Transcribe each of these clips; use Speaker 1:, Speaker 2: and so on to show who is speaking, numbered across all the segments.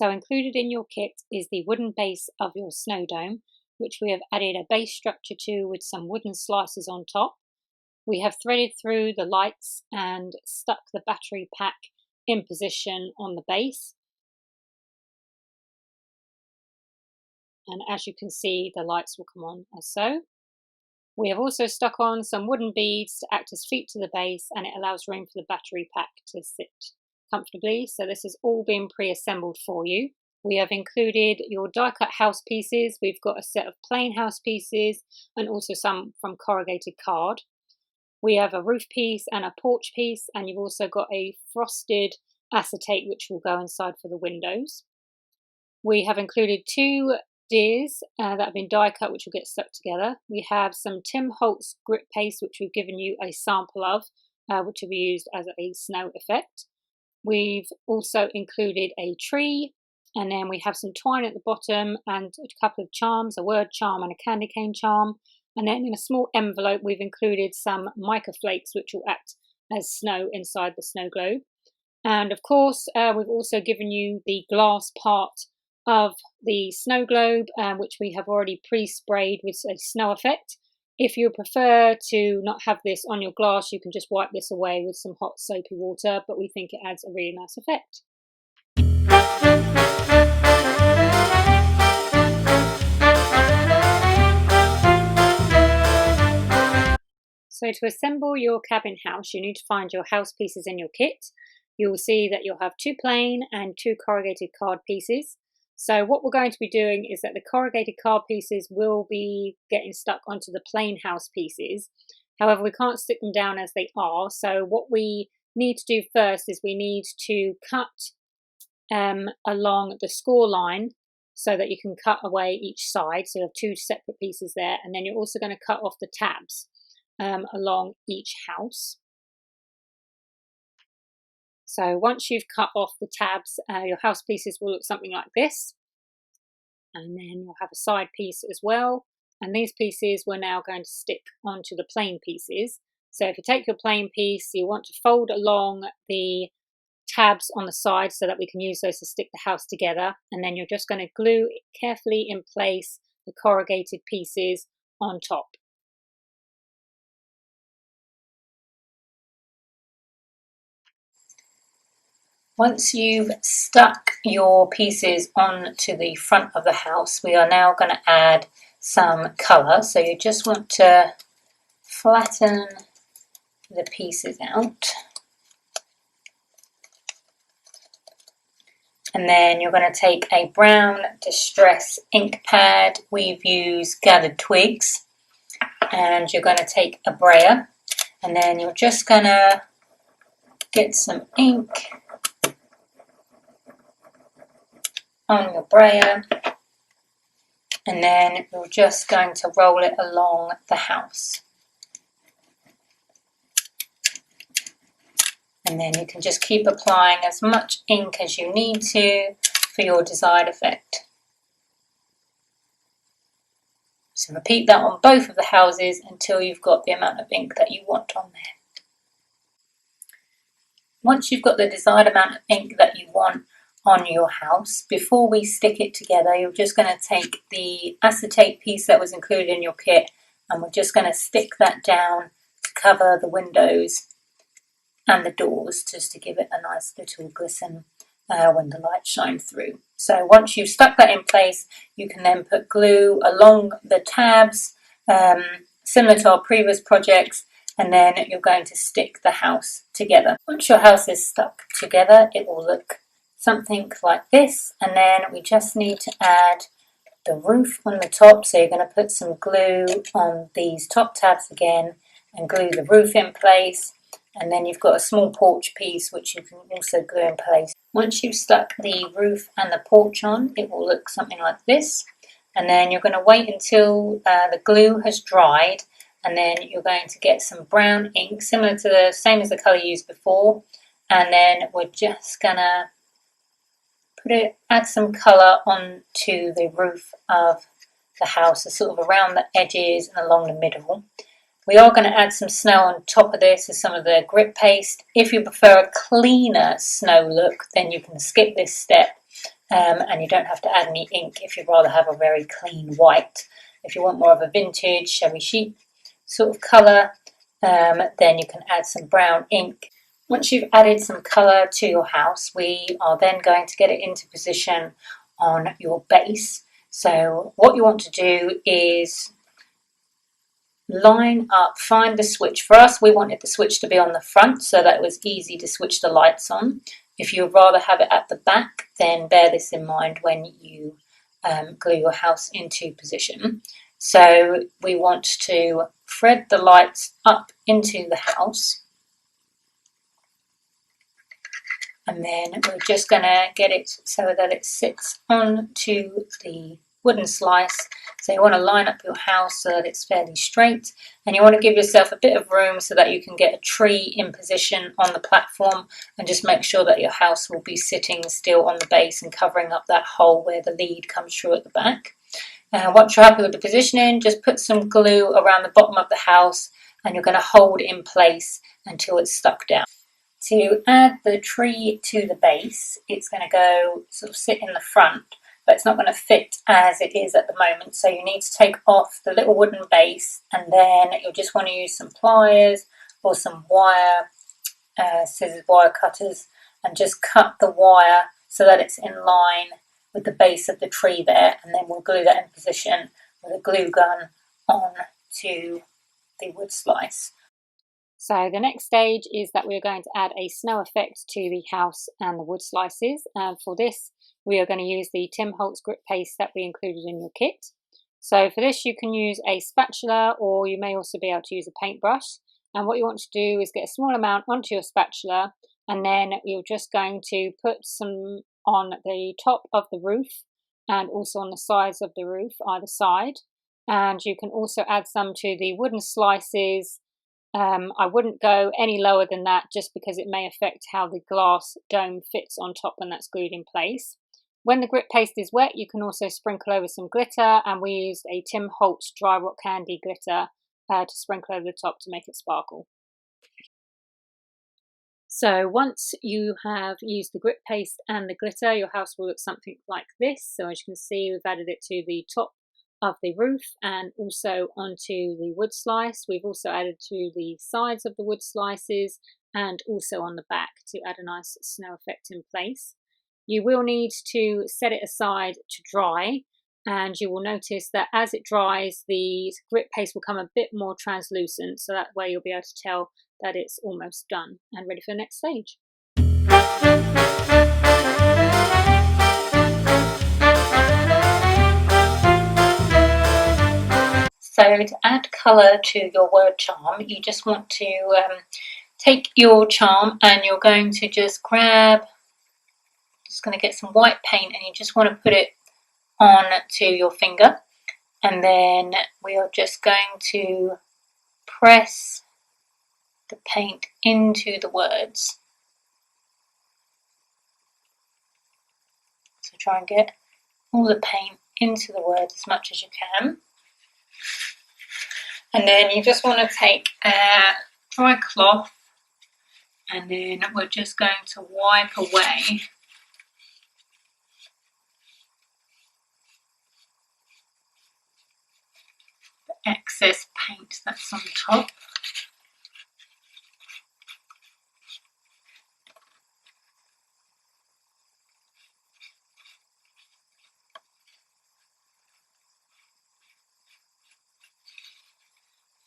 Speaker 1: So included in your kit is the wooden base of your snow dome, which we have added a base structure to with some wooden slices on top. We have threaded through the lights and stuck the battery pack in position on the base. And as you can see, the lights will come on as so. We have also stuck on some wooden beads to act as feet to the base, and it allows room for the battery pack to sit comfortably. So this has all been pre-assembled for you. We have included your die cut house pieces. We've got a set of plain house pieces and also some from corrugated card. We have a roof piece and a porch piece, and you've also got a frosted acetate which will go inside for the windows. We have included 2 deers that have been die cut, which will get stuck together. We have some Tim Holtz grip paste, which we've given you a sample of, which will be used as a snow effect. We've also included a tree, and then we have some twine at the bottom and a couple of charms, a word charm and a candy cane charm. And then in a small envelope, we've included some mica flakes, which will act as snow inside the snow globe. And of course, we've also given you the glass part of the snow globe, which we have already pre-sprayed with a snow effect. If you prefer to not have this on your glass, you can just wipe this away with some hot soapy water, but we think it adds a really nice effect. So to assemble your cabin house, you need to find your house pieces in your kit. You will see that you'll have 2 plain and 2 corrugated card pieces. So what we're going to be doing is that the corrugated card pieces will be getting stuck onto the plain house pieces. However, we can't stick them down as they are. So what we need to do first is we need to cut along the score line so that you can cut away each side. So you have 2 separate pieces there. And then you're also going to cut off the tabs along each house. So once you've cut off the tabs, your house pieces will look something like this. And then you'll have a side piece as well. And these pieces we're now going to stick onto the plain pieces. So if you take your plain piece, you want to fold along the tabs on the side so that we can use those to stick the house together. And then you're just going to glue carefully in place the corrugated pieces on top. Once you've stuck your pieces onto the front of the house, we are now going to add some colour. So you just want to flatten the pieces out. And then you're going to take a brown distress ink pad. We've used gathered twigs. And you're going to take a brayer. And then you're just going to get some ink on your brayer, and then you're just going to roll it along the house. And then you can just keep applying as much ink as you need to for your desired effect. So repeat that on both of the houses until you've got the amount of ink that you want on there. Once you've got the desired amount of ink that you want on your house, before we stick it together, you're just going to take the acetate piece that was included in your kit, and we're just going to stick that down to cover the windows and the doors, just to give it a nice little glisten when the light shine through. So once you've stuck that in place, you can then put glue along the tabs, similar to our previous projects, and then you're going to stick the house together. Once your house is stuck together, it will look something like this, and then we just need to add the roof on the top. So you're going to put some glue on these top tabs again and glue the roof in place, and then you've got a small porch piece which you can also glue in place. Once you've stuck the roof and the porch on, it will look something like this, and then you're going to wait until the glue has dried, and then you're going to get some brown ink similar to the same as the colour you used before, and then we're just going to add some colour onto the roof of the house, so sort of around the edges and along the middle. We are going to add some snow on top of this with some of the grip paste. If you prefer a cleaner snow look, then you can skip this step and you don't have to add any ink if you'd rather have a very clean white. If you want more of a vintage shabby chic sort of colour, then you can add some brown ink. Once you've added some colour to your house, we are then going to get it into position on your base. So what you want to do is line up, find the switch. For us, we wanted the switch to be on the front so that it was easy to switch the lights on. If you would rather have it at the back, then bear this in mind when you glue your house into position. So we want to thread the lights up into the house, and then we're just going to get it so that it sits onto the wooden slice. So you want to line up your house so that it's fairly straight, and you want to give yourself a bit of room so that you can get a tree in position on the platform, and just make sure that your house will be sitting still on the base and covering up that hole where the lead comes through at the back. Once you're happy with the positioning, just put some glue around the bottom of the house, and you're going to hold it in place until it's stuck down. To add the tree to the base, it's going to go sort of sit in the front, but it's not going to fit as it is at the moment. So you need to take off the little wooden base, and then you'll just want to use some pliers or some wire, scissors, wire cutters, and just cut the wire so that it's in line with the base of the tree there, and then we'll glue that in position with a glue gun on to the wood slice. So the next stage is that we're going to add a snow effect to the house and the wood slices. For this, we are going to use the Tim Holtz grip paste that we included in your kit. So for this, you can use a spatula, or you may also be able to use a paintbrush. And what you want to do is get a small amount onto your spatula, and then you're just going to put some on the top of the roof and also on the sides of the roof, either side. And you can also add some to the wooden slices. I wouldn't go any lower than that, just because it may affect how the glass dome fits on top when that's glued in place. When the grip paste is wet, you can also sprinkle over some glitter, and we used a Tim Holtz dry rock candy glitter to sprinkle over the top to make it sparkle. So once you have used the grip paste and the glitter, your house will look something like this. So as you can see, we've added it to the top of the roof and also onto the wood slice. We've also added to the sides of the wood slices and also on the back to add a nice snow effect in place. You will need to set it aside to dry, and you will notice that as it dries, the grip paste will become a bit more translucent, so that way you'll be able to tell that it's almost done and ready for the next stage. So to add colour to your word charm, you just want to take your charm, and you're going to just grab, just going to get some white paint, and you just want to put it on to your finger, and then we are just going to press the paint into the words. So try and get all the paint into the words as much as you can. And then you just want to take a dry cloth, and then we're just going to wipe away the excess paint that's on top.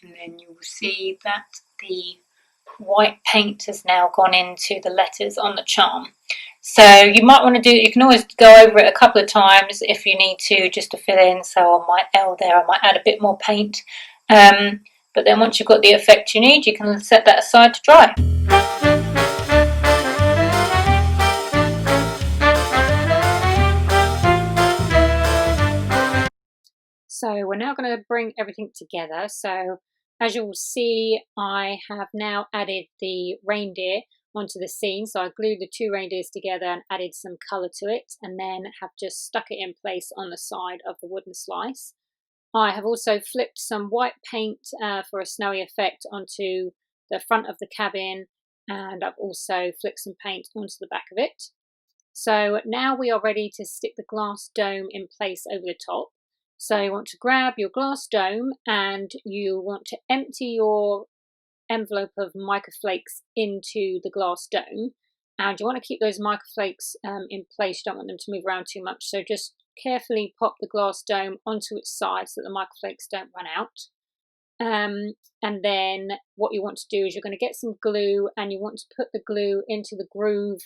Speaker 1: And then you will see that the white paint has now gone into the letters on the charm. So you might want to do, you can always go over it a couple of times if you need to, just to fill in. So on my L there, I might add a bit more paint. But then once you've got the effect you need, you can set that aside to dry. So we're now going to bring everything together. So as you'll see, I have now added the reindeer onto the scene. So I glued the two reindeers together and added some colour to it, and then have just stuck it in place on the side of the wooden slice. I have also flipped some white paint for a snowy effect onto the front of the cabin, and I've also flicked some paint onto the back of it. So now we are ready to stick the glass dome in place over the top. So you want to grab your glass dome and you want to empty your envelope of mica flakes into the glass dome. And you want to keep those mica flakes in place. You don't want them to move around too much. So just carefully pop the glass dome onto its side so that the mica flakes don't run out. And then what you want to do is you're going to get some glue and you want to put the glue into the groove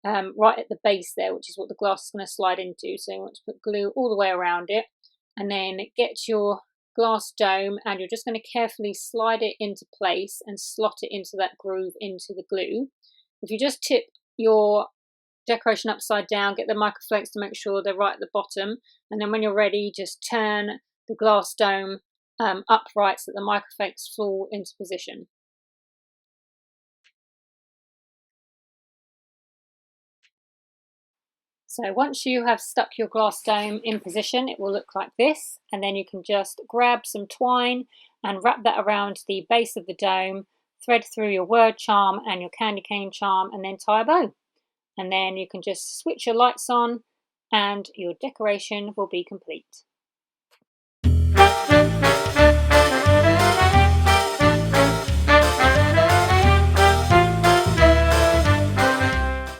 Speaker 1: right at the base there, which is what the glass is going to slide into. So you want to put glue all the way around it, and then get your glass dome and you're just going to carefully slide it into place and slot it into that groove into the glue. If you just tip your decoration upside down, get the mica flakes to make sure they're right at the bottom, and then when you're ready, just turn the glass dome upright so that the mica flakes fall into position. So once you have stuck your glass dome in position, it will look like this, and then you can just grab some twine and wrap that around the base of the dome, thread through your word charm and your candy cane charm, and then tie a bow. And then you can just switch your lights on and your decoration will be complete.